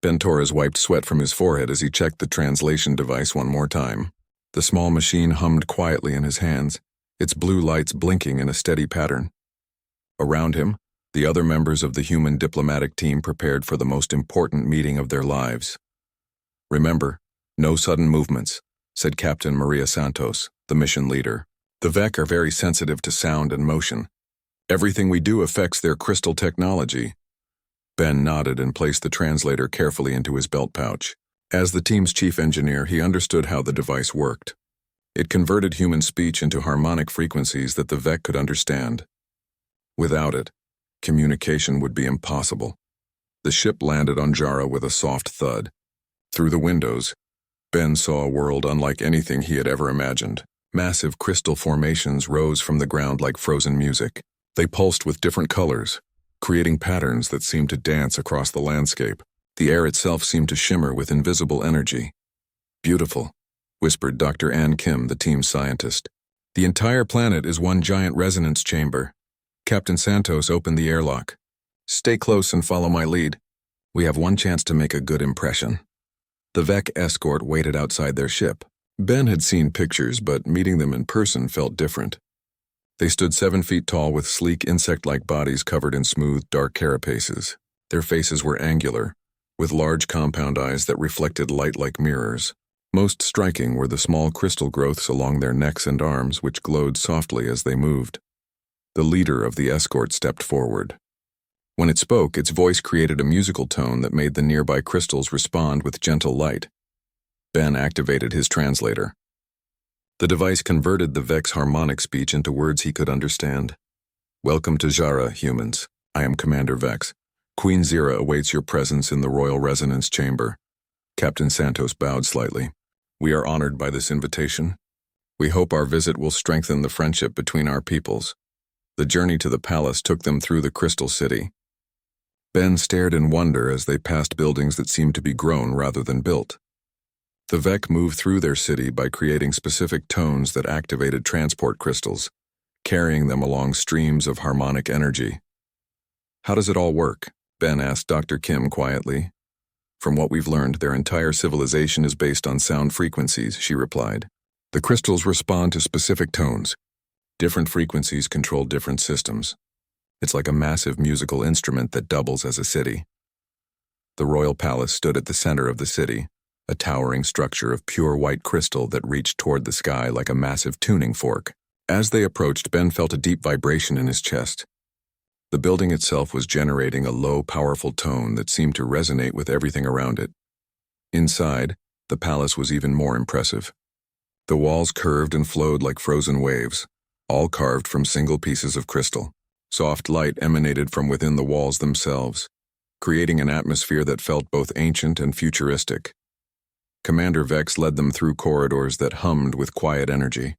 Ben Torres wiped sweat from his forehead as he checked the translation device one more time. The small machine hummed quietly in his hands, its blue lights blinking in a steady pattern. Around him, the other members of the human diplomatic team prepared for the most important meeting of their lives. "Remember, no sudden movements," said Captain Maria Santos, the mission leader. "The VEC are very sensitive to sound and motion. Everything we do affects their crystal technology." Ben nodded and placed the translator carefully into his belt pouch. As the team's chief engineer, he understood how the device worked. It converted human speech into harmonic frequencies that the VEC could understand. Without it, communication would be impossible. The ship landed on Jara with a soft thud. Through the windows, Ben saw a world unlike anything he had ever imagined. Massive crystal formations rose from the ground like frozen music. They pulsed with different colors, creating patterns that seemed to dance across the landscape. The air itself seemed to shimmer with invisible energy. "Beautiful," whispered Dr. Ann Kim, the team's scientist. "The entire planet is one giant resonance chamber." Captain Santos opened the airlock. "Stay close and follow my lead. We have one chance to make a good impression." The VEC escort waited outside their ship. Ben had seen pictures, but meeting them in person felt different. They stood 7 feet tall with sleek insect-like bodies covered in smooth, dark carapaces. Their faces were angular, with large compound eyes that reflected light like mirrors. Most striking were the small crystal growths along their necks and arms, which glowed softly as they moved. The leader of the escort stepped forward. When it spoke, its voice created a musical tone that made the nearby crystals respond with gentle light. Ben activated his translator. The device converted the VEC's harmonic speech into words he could understand. "Welcome to Jara, humans. I am Commander Vex. Queen Zira awaits your presence in the Royal Resonance Chamber." Captain Santos bowed slightly. "We are honored by this invitation. We hope our visit will strengthen the friendship between our peoples." The journey to the palace took them through the Crystal City. Ben stared in wonder as they passed buildings that seemed to be grown rather than built. The VEC moved through their city by creating specific tones that activated transport crystals, carrying them along streams of harmonic energy. "How does it all work?" Ben asked Dr. Kim quietly. "From what we've learned, their entire civilization is based on sound frequencies," she replied. "The crystals respond to specific tones. Different frequencies control different systems. It's like a massive musical instrument that doubles as a city." The royal palace stood at the center of the city, a towering structure of pure white crystal that reached toward the sky like a massive tuning fork. As they approached, Ben felt a deep vibration in his chest. The building itself was generating a low, powerful tone that seemed to resonate with everything around it. Inside, the palace was even more impressive. The walls curved and flowed like frozen waves, all carved from single pieces of crystal. Soft light emanated from within the walls themselves, creating an atmosphere that felt both ancient and futuristic. Commander Vex led them through corridors that hummed with quiet energy.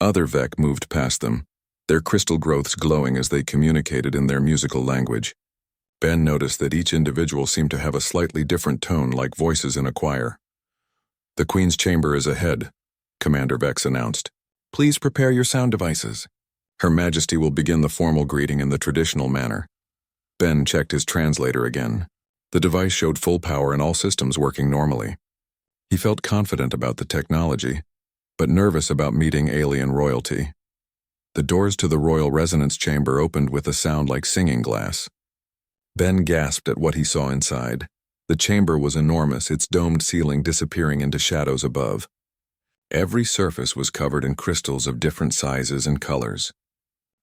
Other VEC moved past them, their crystal growths glowing as they communicated in their musical language. Ben noticed that each individual seemed to have a slightly different tone, like voices in a choir. "The Queen's chamber is ahead," Commander Vex announced. "Please prepare your sound devices. Her Majesty will begin the formal greeting in the traditional manner." Ben checked his translator again. The device showed full power and all systems working normally. He felt confident about the technology, but nervous about meeting alien royalty. The doors to the Royal Resonance Chamber opened with a sound like singing glass. Ben gasped at what he saw inside. The chamber was enormous, its domed ceiling disappearing into shadows above. Every surface was covered in crystals of different sizes and colors.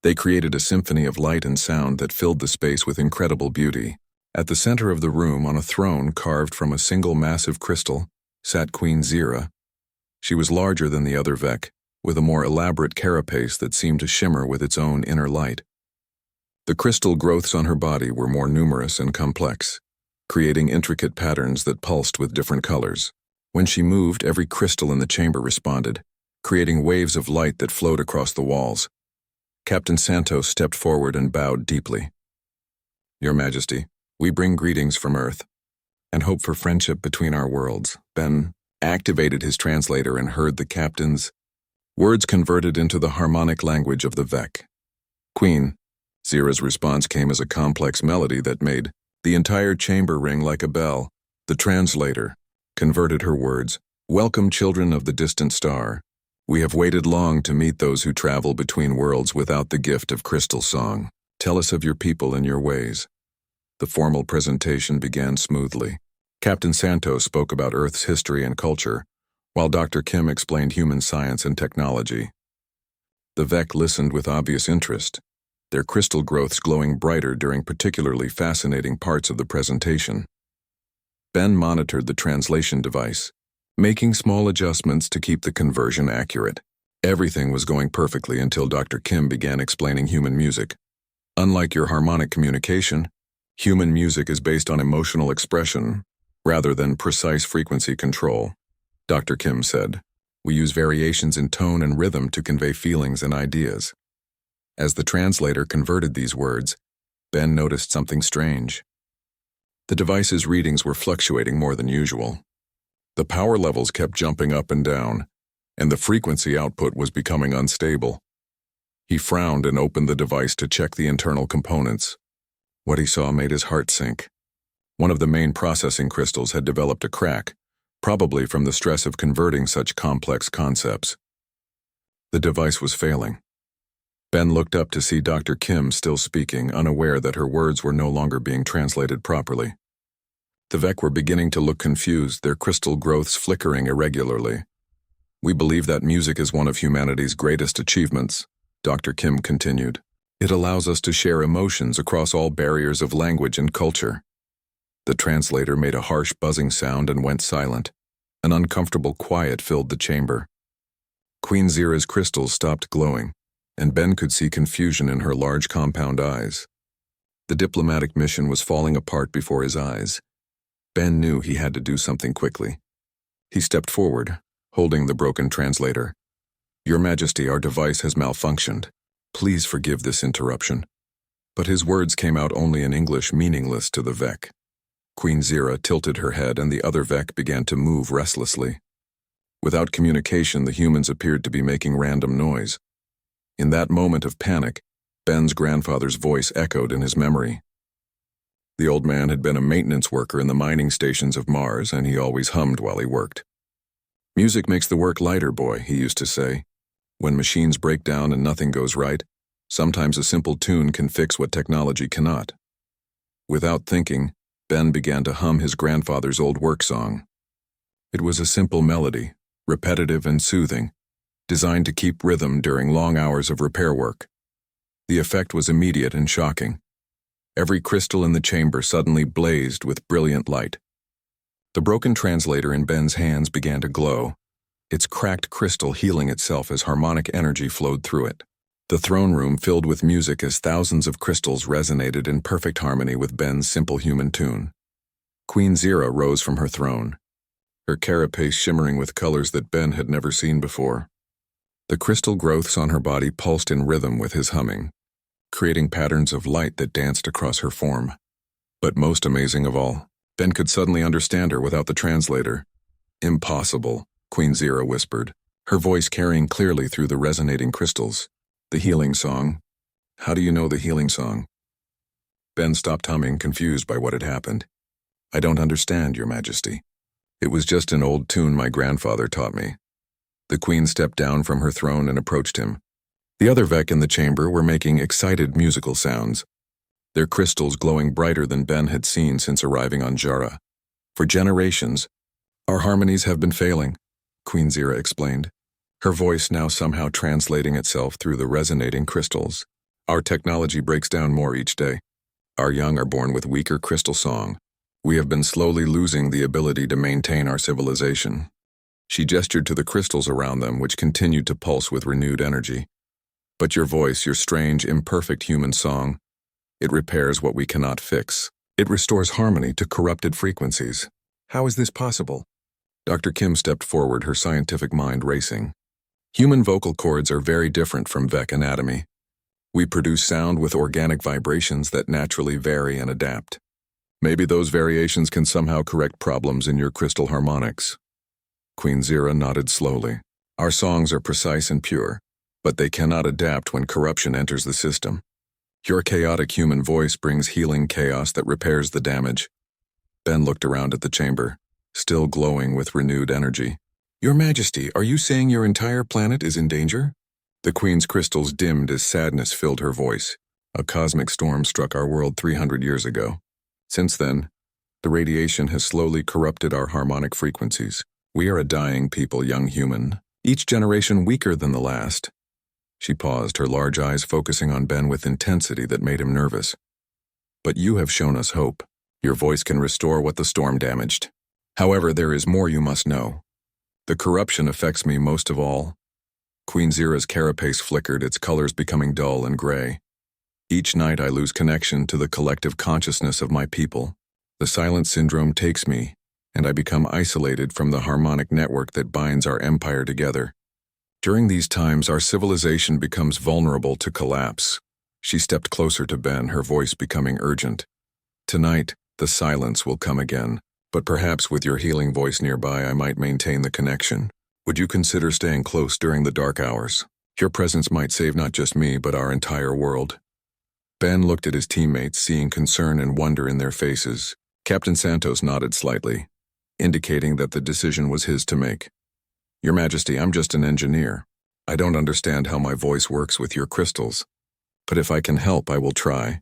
They created a symphony of light and sound that filled the space with incredible beauty. At the center of the room, on a throne carved from a single massive crystal, sat Queen Zira. She was larger than the other VEC, with a more elaborate carapace that seemed to shimmer with its own inner light. The crystal growths on her body were more numerous and complex, creating intricate patterns that pulsed with different colors. When she moved, every crystal in the chamber responded, creating waves of light that flowed across the walls. Captain Santos stepped forward and bowed deeply. "Your Majesty, we bring greetings from Earth and hope for friendship between our worlds." Ben activated his translator and heard the captain's words converted into the harmonic language of the VEC. "Queen." Zira's response came as a complex melody that made the entire chamber ring like a bell. The translator converted her words. Welcome, children of the distant star. We have waited long to meet those who travel between worlds without the gift of crystal song. Tell us of your people and your ways. The formal presentation began smoothly. Captain Santos spoke about Earth's history and culture, while Dr. Kim explained human science and technology. The Vec listened with obvious interest, their crystal growths glowing brighter during particularly fascinating parts of the presentation. Ben monitored the translation device, making small adjustments to keep the conversion accurate. Everything was going perfectly until Dr. Kim began explaining human music. Unlike your harmonic communication, human music is based on emotional expression rather than precise frequency control. Dr. Kim said, we use variations in tone and rhythm to convey feelings and ideas. As the translator converted these words, Ben noticed something strange. The device's readings were fluctuating more than usual. The power levels kept jumping up and down, and the frequency output was becoming unstable. He frowned and opened the device to check the internal components. What he saw made his heart sink. One of the main processing crystals had developed a crack, probably from the stress of converting such complex concepts. The device was failing. Ben looked up to see Dr. Kim still speaking, unaware that her words were no longer being translated properly. The Vec were beginning to look confused, their crystal growths flickering irregularly. We believe that music is one of humanity's greatest achievements, Dr. Kim continued. It allows us to share emotions across all barriers of language and culture. The translator made a harsh buzzing sound and went silent. An uncomfortable quiet filled the chamber. Queen Zira's crystals stopped glowing, and Ben could see confusion in her large compound eyes. The diplomatic mission was falling apart before his eyes. Ben knew he had to do something quickly. He stepped forward, holding the broken translator. Your Majesty, our device has malfunctioned. Please forgive this interruption. But his words came out only in English, meaningless to the Vec. Queen Zira tilted her head and the other Vec began to move restlessly. Without communication, the humans appeared to be making random noise. In that moment of panic, Ben's grandfather's voice echoed in his memory. The old man had been a maintenance worker in the mining stations of Mars, and he always hummed while he worked. Music makes the work lighter, boy, he used to say. When machines break down and nothing goes right, sometimes a simple tune can fix what technology cannot. Without thinking, Ben began to hum his grandfather's old work song. It was a simple melody, repetitive and soothing, designed to keep rhythm during long hours of repair work. The effect was immediate and shocking. Every crystal in the chamber suddenly blazed with brilliant light. The broken translator in Ben's hands began to glow, its cracked crystal healing itself as harmonic energy flowed through it. The throne room filled with music as thousands of crystals resonated in perfect harmony with Ben's simple human tune. Queen Zira rose from her throne, her carapace shimmering with colors that Ben had never seen before. The crystal growths on her body pulsed in rhythm with his humming, creating patterns of light that danced across her form. But most amazing of all, Ben could suddenly understand her without the translator. Impossible, Queen Zira whispered, her voice carrying clearly through the resonating crystals. The healing song. How do you know the healing song? Ben stopped humming, confused by what had happened. I don't understand, Your Majesty. It was just an old tune my grandfather taught me. The Queen stepped down from her throne and approached him. The other Vec in the chamber were making excited musical sounds, their crystals glowing brighter than Ben had seen since arriving on Jara. For generations, our harmonies have been failing, Queen Zira explained, her voice now somehow translating itself through the resonating crystals. Our technology breaks down more each day. Our young are born with weaker crystal song. We have been slowly losing the ability to maintain our civilization. She gestured to the crystals around them, which continued to pulse with renewed energy. But your voice, your strange, imperfect human song, it repairs what we cannot fix. It restores harmony to corrupted frequencies. How is this possible? Dr. Kim stepped forward, her scientific mind racing. Human vocal cords are very different from Vec anatomy. We produce sound with organic vibrations that naturally vary and adapt. Maybe those variations can somehow correct problems in your crystal harmonics. Queen Zira nodded slowly. Our songs are precise and pure, but they cannot adapt when corruption enters the system. Your chaotic human voice brings healing chaos that repairs the damage. Ben looked around at the chamber, still glowing with renewed energy. Your Majesty, are you saying your entire planet is in danger? The Queen's crystals dimmed as sadness filled her voice. A cosmic storm struck our world 300 years ago. Since then, the radiation has slowly corrupted our harmonic frequencies. We are a dying people, young human, each generation weaker than the last. She paused, her large eyes focusing on Ben with intensity that made him nervous. But you have shown us hope. Your voice can restore what the storm damaged. However, there is more you must know. The corruption affects me most of all. Queen Zira's carapace flickered, its colors becoming dull and gray. Each night I lose connection to the collective consciousness of my people. The silent syndrome takes me, and I become isolated from the harmonic network that binds our empire together. During these times, our civilization becomes vulnerable to collapse. She stepped closer to Ben, her voice becoming urgent. Tonight, the silence will come again, but perhaps with your healing voice nearby, I might maintain the connection. Would you consider staying close during the dark hours? Your presence might save not just me, but our entire world. Ben looked at his teammates, seeing concern and wonder in their faces. Captain Santos nodded slightly, indicating that the decision was his to make. Your Majesty, I'm just an engineer. I don't understand how my voice works with your crystals. But if I can help, I will try.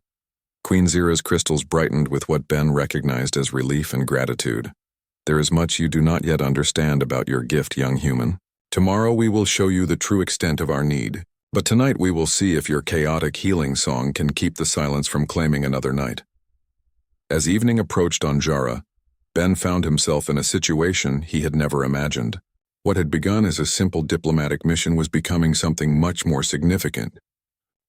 Queen Zira's crystals brightened with what Ben recognized as relief and gratitude. There is much you do not yet understand about your gift, young human. Tomorrow we will show you the true extent of our need. But tonight we will see if your chaotic healing song can keep the silence from claiming another night. As evening approached on Jara, Ben found himself in a situation he had never imagined. What had begun as a simple diplomatic mission was becoming something much more significant.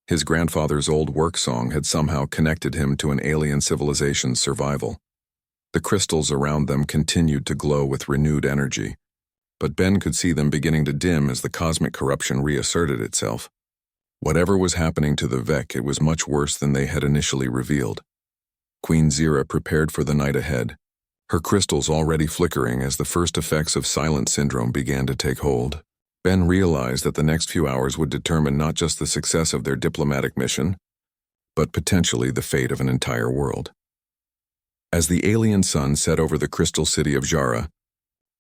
His grandfather's old work song had somehow connected him to an alien civilization's survival. The crystals around them continued to glow with renewed energy, but Ben could see them beginning to dim as the cosmic corruption reasserted itself. Whatever was happening to the Vec, it was much worse than they had initially revealed. Queen Zira prepared for the night ahead, her crystals already flickering as the first effects of silent syndrome began to take hold. Ben realized that the next few hours would determine not just the success of their diplomatic mission, but potentially the fate of an entire world. As the alien sun set over the crystal city of Jara,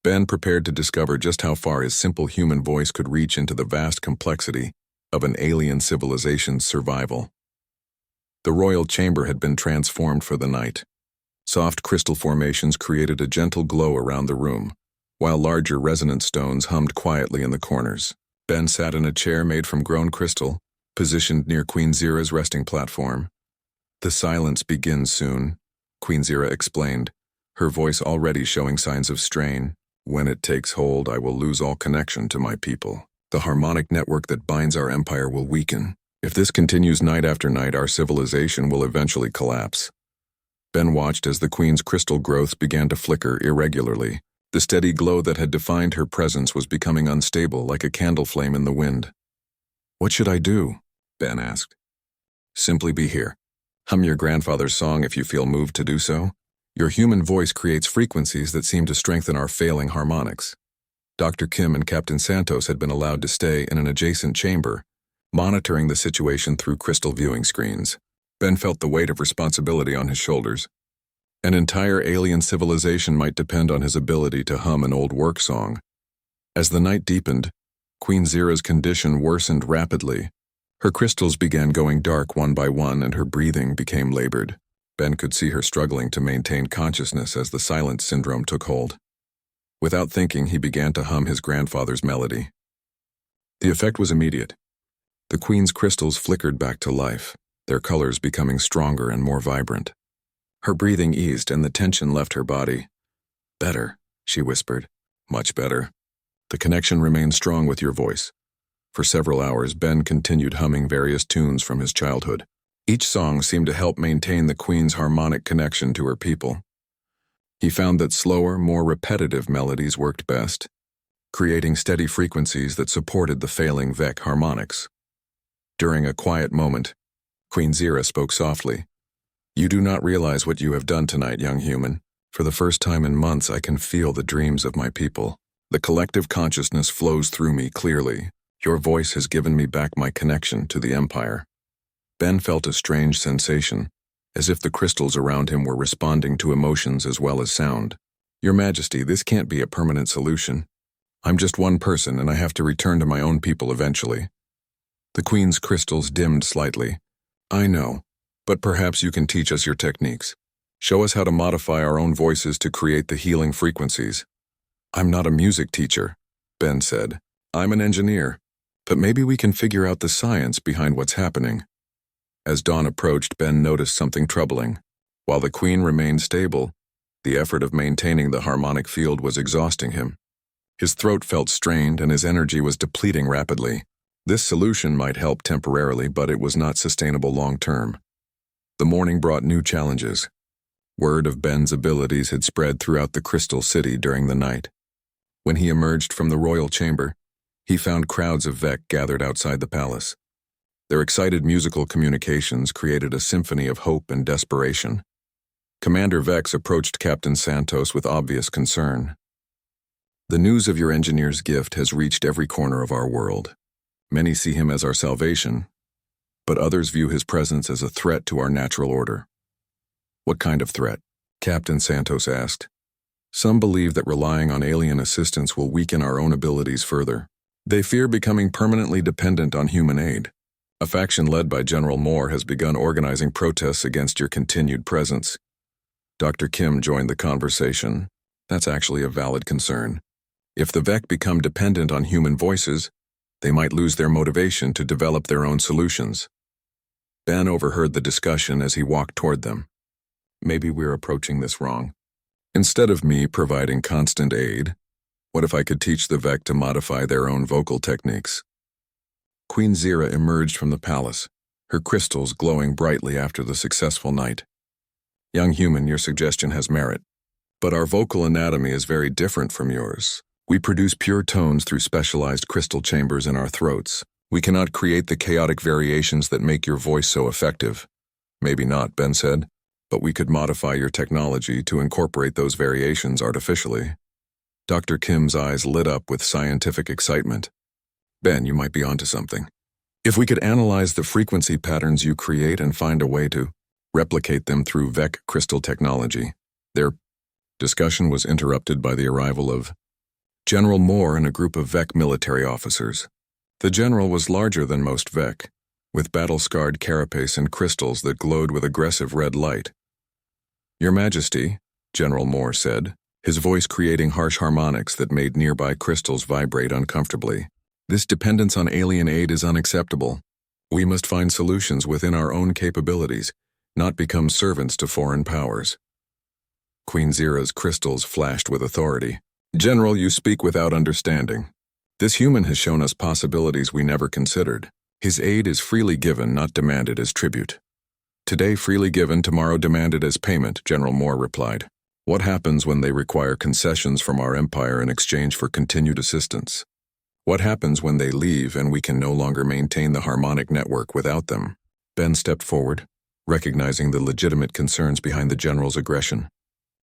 Ben prepared to discover just how far his simple human voice could reach into the vast complexity of an alien civilization's survival. The royal chamber had been transformed for the night. Soft crystal formations created a gentle glow around the room, while larger resonant stones hummed quietly in the corners. Ben sat in a chair made from grown crystal, positioned near Queen Zira's resting platform. The silence begins soon, Queen Zira explained, her voice already showing signs of strain. When it takes hold, I will lose all connection to my people. The harmonic network that binds our empire will weaken. If this continues night after night, our civilization will eventually collapse. Ben watched as the Queen's crystal growths began to flicker irregularly. The steady glow that had defined her presence was becoming unstable, like a candle flame in the wind. What should I do? Ben asked. Simply be here. Hum your grandfather's song if you feel moved to do so. Your human voice creates frequencies that seem to strengthen our failing harmonics. Dr. Kim and Captain Santos had been allowed to stay in an adjacent chamber, monitoring the situation through crystal viewing screens. Ben felt the weight of responsibility on his shoulders. An entire alien civilization might depend on his ability to hum an old work song. As the night deepened, Queen Zira's condition worsened rapidly. Her crystals began going dark one by one and her breathing became labored. Ben could see her struggling to maintain consciousness as the silent syndrome took hold. Without thinking, he began to hum his grandfather's melody. The effect was immediate. The Queen's crystals flickered back to life, their colors becoming stronger and more vibrant. Her breathing eased and the tension left her body. Better, she whispered. Much better. The connection remained strong with your voice. For several hours, Ben continued humming various tunes from his childhood. Each song seemed to help maintain the Queen's harmonic connection to her people. He found that slower, more repetitive melodies worked best, creating steady frequencies that supported the failing Vec harmonics. During a quiet moment, Queen Zira spoke softly. You do not realize what you have done tonight, young human. For the first time in months, I can feel the dreams of my people. The collective consciousness flows through me clearly. Your voice has given me back my connection to the Empire. Ben felt a strange sensation, as if the crystals around him were responding to emotions as well as sound. "Your Majesty, this can't be a permanent solution. I'm just one person and I have to return to my own people eventually." The Queen's crystals dimmed slightly. "I know, but perhaps you can teach us your techniques. Show us how to modify our own voices to create the healing frequencies." "I'm not a music teacher," Ben said. "I'm an engineer, but maybe we can figure out the science behind what's happening." As dawn approached, Ben noticed something troubling. While the Queen remained stable, the effort of maintaining the harmonic field was exhausting him. His throat felt strained and his energy was depleting rapidly. This solution might help temporarily, but it was not sustainable long-term. The morning brought new challenges. Word of Ben's abilities had spread throughout the Crystal City during the night. When he emerged from the royal chamber, he found crowds of Vec gathered outside the palace. Their excited musical communications created a symphony of hope and desperation. Commander Vex approached Captain Santos with obvious concern. "The news of your engineer's gift has reached every corner of our world. Many see him as our salvation, but others view his presence as a threat to our natural order." "What kind of threat?" Captain Santos asked. "Some believe that relying on alien assistance will weaken our own abilities further. They fear becoming permanently dependent on human aid. A faction led by General Moore has begun organizing protests against your continued presence." Dr. Kim joined the conversation. "That's actually a valid concern. If the Vec become dependent on human voices, they might lose their motivation to develop their own solutions." Ben overheard the discussion as he walked toward them. "Maybe we're approaching this wrong. Instead of me providing constant aid, what if I could teach the Vec to modify their own vocal techniques?" Queen Zira emerged from the palace, her crystals glowing brightly after the successful night. "Young human, your suggestion has merit. But our vocal anatomy is very different from yours. We produce pure tones through specialized crystal chambers in our throats. We cannot create the chaotic variations that make your voice so effective." "Maybe not," Ben said, "but we could modify your technology to incorporate those variations artificially." Dr. Kim's eyes lit up with scientific excitement. "Ben, you might be onto something. If we could analyze the frequency patterns you create and find a way to replicate them through Vec crystal technology." Their discussion was interrupted by the arrival of General Moore and a group of Vec military officers. The general was larger than most Vec, with battle-scarred carapace and crystals that glowed with aggressive red light. "Your Majesty," General Moore said, his voice creating harsh harmonics that made nearby crystals vibrate uncomfortably. "This dependence on alien aid is unacceptable. We must find solutions within our own capabilities, not become servants to foreign powers." Queen Zira's crystals flashed with authority. "General, you speak without understanding. This human has shown us possibilities we never considered. His aid is freely given, not demanded as tribute." "Today freely given, tomorrow demanded as payment," General Moore replied. "What happens when they require concessions from our empire in exchange for continued assistance? What happens when they leave and we can no longer maintain the harmonic network without them?" Ben stepped forward, recognizing the legitimate concerns behind the general's aggression.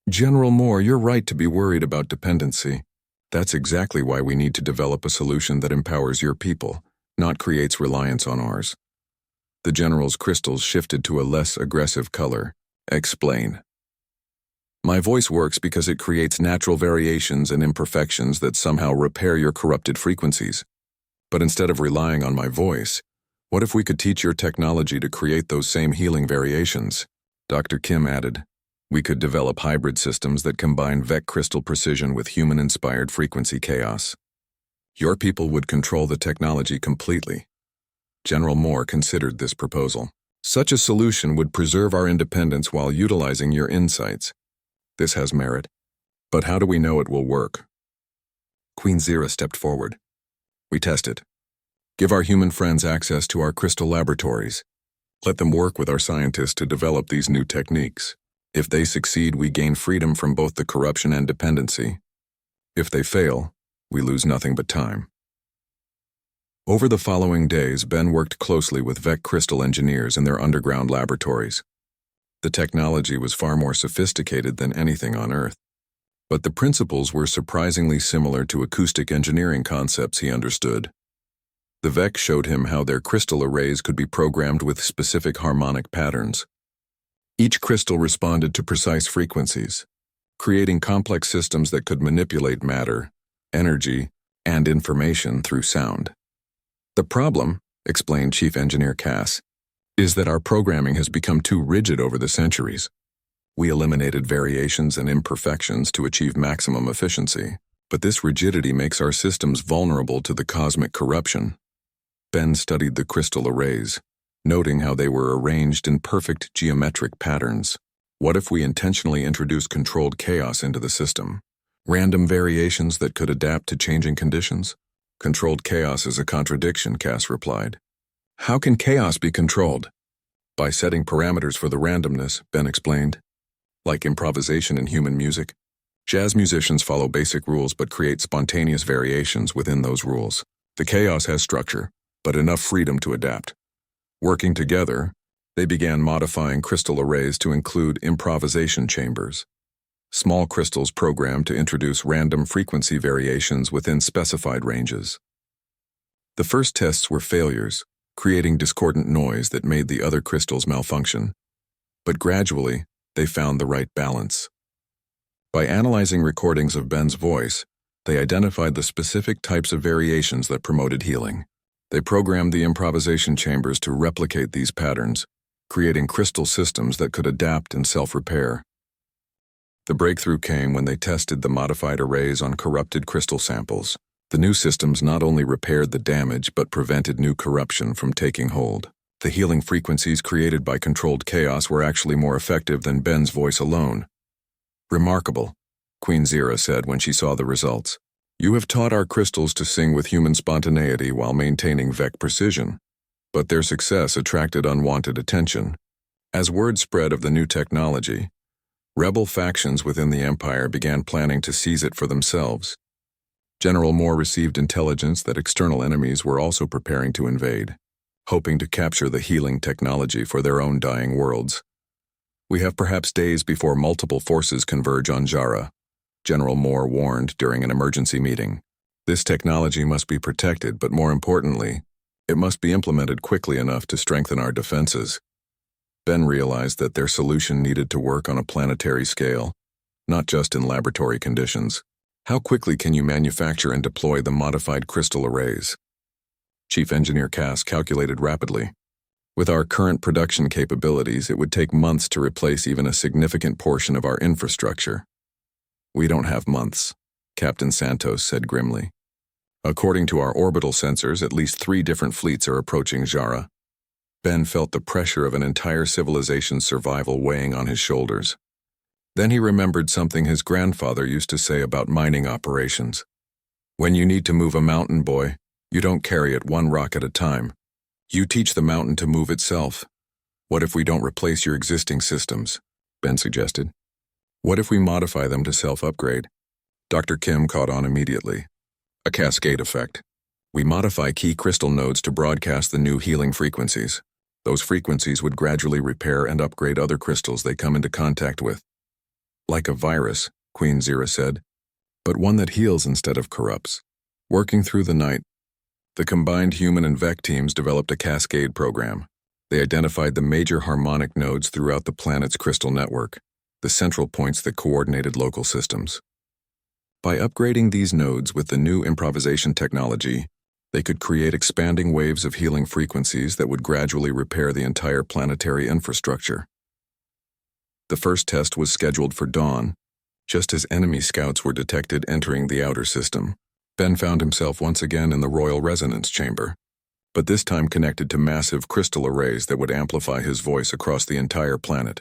"General Moore, you're right to be worried about dependency. That's exactly why we need to develop a solution that empowers your people, not creates reliance on ours." The general's crystals shifted to a less aggressive color. "Explain." "My voice works because it creates natural variations and imperfections that somehow repair your corrupted frequencies. But instead of relying on my voice, what if we could teach your technology to create those same healing variations?" Dr. Kim added. "We could develop hybrid systems that combine Vec crystal precision with human-inspired frequency chaos. Your people would control the technology completely." General Moore considered this proposal. "Such a solution would preserve our independence while utilizing your insights. This has merit. But how do we know it will work?" Queen Zira stepped forward. "We test it. Give our human friends access to our crystal laboratories. Let them work with our scientists to develop these new techniques. If they succeed, we gain freedom from both the corruption and dependency. If they fail, we lose nothing but time." Over the following days, Ben worked closely with Vec crystal engineers in their underground laboratories. The technology was far more sophisticated than anything on Earth, but the principles were surprisingly similar to acoustic engineering concepts he understood. The Vec showed him how their crystal arrays could be programmed with specific harmonic patterns. Each crystal responded to precise frequencies, creating complex systems that could manipulate matter, energy, and information through sound. The problem, explained Chief Engineer Cass, is that our programming has become too rigid over the centuries. We eliminated variations and imperfections to achieve maximum efficiency, but this rigidity makes our systems vulnerable to the cosmic corruption. Ben studied the crystal arrays, noting how they were arranged in perfect geometric patterns. What if we intentionally introduce controlled chaos into the system? Random variations that could adapt to changing conditions? Controlled chaos is a contradiction, Cass replied. How can chaos be controlled? By setting parameters for the randomness, Ben explained. Like improvisation in human music, jazz musicians follow basic rules but create spontaneous variations within those rules. The chaos has structure, but enough freedom to adapt. Working together, they began modifying crystal arrays to include improvisation chambers, small crystals programmed to introduce random frequency variations within specified ranges. The first tests were failures, creating discordant noise that made the other crystals malfunction. But gradually, they found the right balance. By analyzing recordings of Ben's voice, they identified the specific types of variations that promoted healing. They programmed the improvisation chambers to replicate these patterns, creating crystal systems that could adapt and self-repair. The breakthrough came when they tested the modified arrays on corrupted crystal samples. The new systems not only repaired the damage but prevented new corruption from taking hold. The healing frequencies created by controlled chaos were actually more effective than Ben's voice alone. Remarkable, Queen Zira said when she saw the results. You have taught our crystals to sing with human spontaneity while maintaining VEC precision. But their success attracted unwanted attention. As word spread of the new technology, rebel factions within the Empire began planning to seize it for themselves. General Moore received intelligence that external enemies were also preparing to invade, hoping to capture the healing technology for their own dying worlds. We have perhaps days before multiple forces converge on Jara, General Moore warned during an emergency meeting. This technology must be protected, but more importantly, it must be implemented quickly enough to strengthen our defenses. Ben realized that their solution needed to work on a planetary scale, not just in laboratory conditions. How quickly can you manufacture and deploy the modified crystal arrays? Chief Engineer Cass calculated rapidly. With our current production capabilities, it would take months to replace even a significant portion of our infrastructure. We don't have months, Captain Santos said grimly. According to our orbital sensors, at least 3 different fleets are approaching Jara. Ben felt the pressure of an entire civilization's survival weighing on his shoulders. Then he remembered something his grandfather used to say about mining operations. When you need to move a mountain, boy, you don't carry it one rock at a time. You teach the mountain to move itself. What if we don't replace your existing systems? Ben suggested. What if we modify them to self-upgrade? Dr. Kim caught on immediately. A cascade effect. We modify key crystal nodes to broadcast the new healing frequencies. Those frequencies would gradually repair and upgrade other crystals they come into contact with. Like a virus, Queen Zira said, but one that heals instead of corrupts. Working through the night, the combined human and VEC teams developed a cascade program. They identified the major harmonic nodes throughout the planet's crystal network, the central points that coordinated local systems. By upgrading these nodes with the new improvisation technology, they could create expanding waves of healing frequencies that would gradually repair the entire planetary infrastructure. The first test was scheduled for dawn, just as enemy scouts were detected entering the outer system. Ben found himself once again in the Royal Resonance Chamber, but this time connected to massive crystal arrays that would amplify his voice across the entire planet.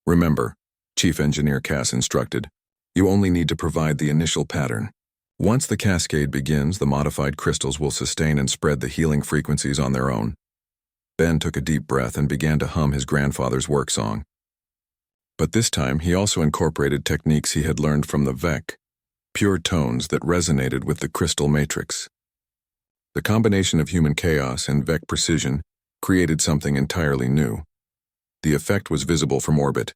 Remember, Chief Engineer Cass instructed, you only need to provide the initial pattern. Once the cascade begins, the modified crystals will sustain and spread the healing frequencies on their own. Ben took a deep breath and began to hum his grandfather's work song. But this time, he also incorporated techniques he had learned from the VEC, pure tones that resonated with the crystal matrix. The combination of human chaos and VEC precision created something entirely new. The effect was visible from orbit.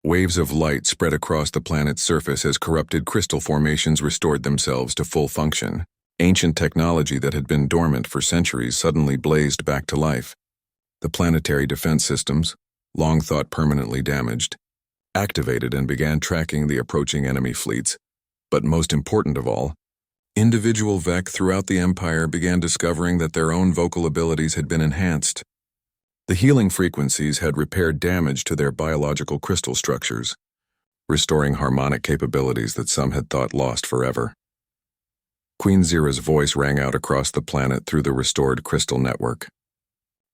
Waves of light spread across the planet's surface as corrupted crystal formations restored themselves to full function. Ancient technology that had been dormant for centuries suddenly blazed back to life. The planetary defense systems, long thought permanently damaged, activated and began tracking the approaching enemy fleets. But most important of all, individual Vec throughout the Empire began discovering that their own vocal abilities had been enhanced. The healing frequencies had repaired damage to their biological crystal structures, restoring harmonic capabilities that some had thought lost forever. Queen Zira's voice rang out across the planet through the restored crystal network.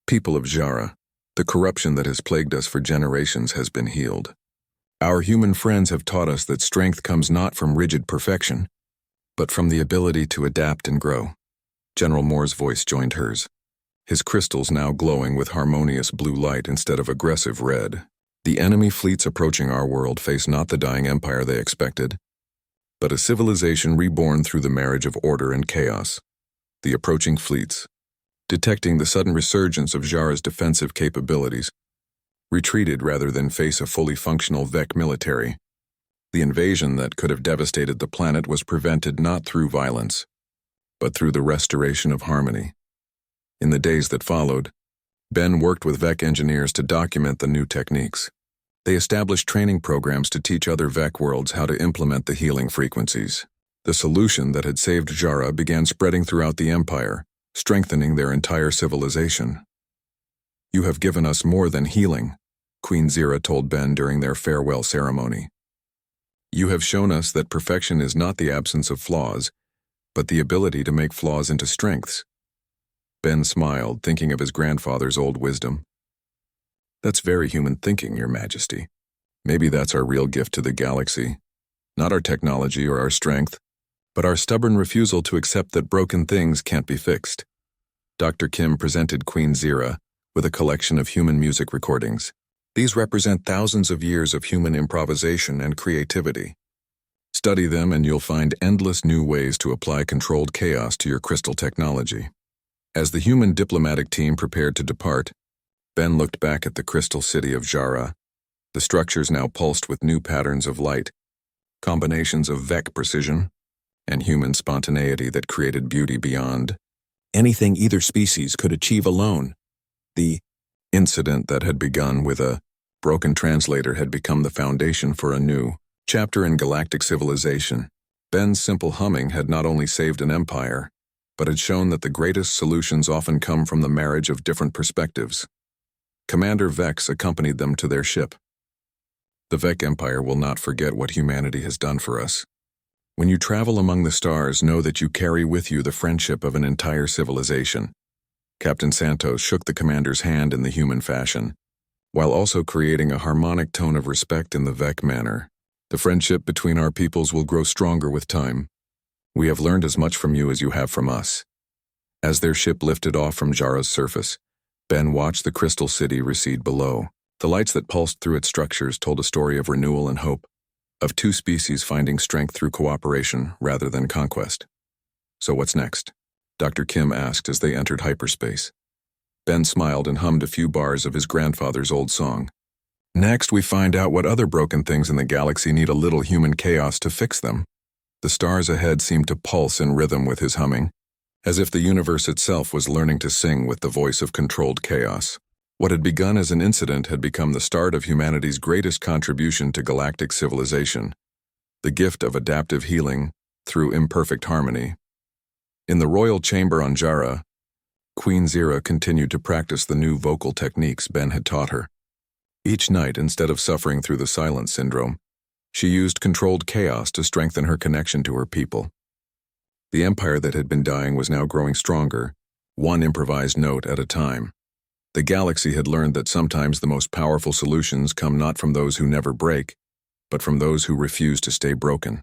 People of Jara, the corruption that has plagued us for generations has been healed. Our human friends have taught us that strength comes not from rigid perfection, but from the ability to adapt and grow. General Moore's voice joined hers, his crystals now glowing with harmonious blue light instead of aggressive red. The enemy fleets approaching our world face not the dying empire they expected, but a civilization reborn through the marriage of order and chaos. The approaching fleets, detecting the sudden resurgence of Jara's defensive capabilities, retreated rather than face a fully functional Vec military. The invasion that could have devastated the planet was prevented not through violence, but through the restoration of harmony. In the days that followed, Ben worked with Vec engineers to document the new techniques. They established training programs to teach other Vec worlds how to implement the healing frequencies. The solution that had saved Jara began spreading throughout the Empire, strengthening their entire civilization. "You have given us more than healing," Queen Zira told Ben during their farewell ceremony. "You have shown us that perfection is not the absence of flaws, but the ability to make flaws into strengths." Ben smiled, thinking of his grandfather's old wisdom. "That's very human thinking, Your Majesty. Maybe that's our real gift to the galaxy. Not our technology or our strength, but our stubborn refusal to accept that broken things can't be fixed." Dr. Kim presented Queen Zira with a collection of human music recordings. These represent thousands of years of human improvisation and creativity. Study them and you'll find endless new ways to apply controlled chaos to your crystal technology. As the human diplomatic team prepared to depart, Ben looked back at the crystal city of Jara. The structures now pulsed with new patterns of light, combinations of Vec precision, and human spontaneity that created beauty beyond anything either species could achieve alone. The incident that had begun with a broken translator had become the foundation for a new chapter in galactic civilization. Ben's simple humming had not only saved an empire, but had shown that the greatest solutions often come from the marriage of different perspectives. Commander Vex accompanied them to their ship. "The Vec Empire will not forget what humanity has done for us. When you travel among the stars, know that you carry with you the friendship of an entire civilization." Captain Santos shook the commander's hand in the human fashion, while also creating a harmonic tone of respect in the Vec manner. "The friendship between our peoples will grow stronger with time. We have learned as much from you as you have from us." As their ship lifted off from Jara's surface, Ben watched the crystal city recede below. The lights that pulsed through its structures told a story of renewal and hope, of two species finding strength through cooperation rather than conquest. "So what's next?" Dr. Kim asked as they entered hyperspace. Ben smiled and hummed a few bars of his grandfather's old song. "Next, we find out what other broken things in the galaxy need a little human chaos to fix them." The stars ahead seemed to pulse in rhythm with his humming, as if the universe itself was learning to sing with the voice of controlled chaos. What had begun as an incident had become the start of humanity's greatest contribution to galactic civilization, the gift of adaptive healing through imperfect harmony. In the royal chamber on Jara, Queen Zira continued to practice the new vocal techniques Ben had taught her. Each night, instead of suffering through the silence syndrome, she used controlled chaos to strengthen her connection to her people. The empire that had been dying was now growing stronger, one improvised note at a time. The galaxy had learned that sometimes the most powerful solutions come not from those who never break, but from those who refuse to stay broken.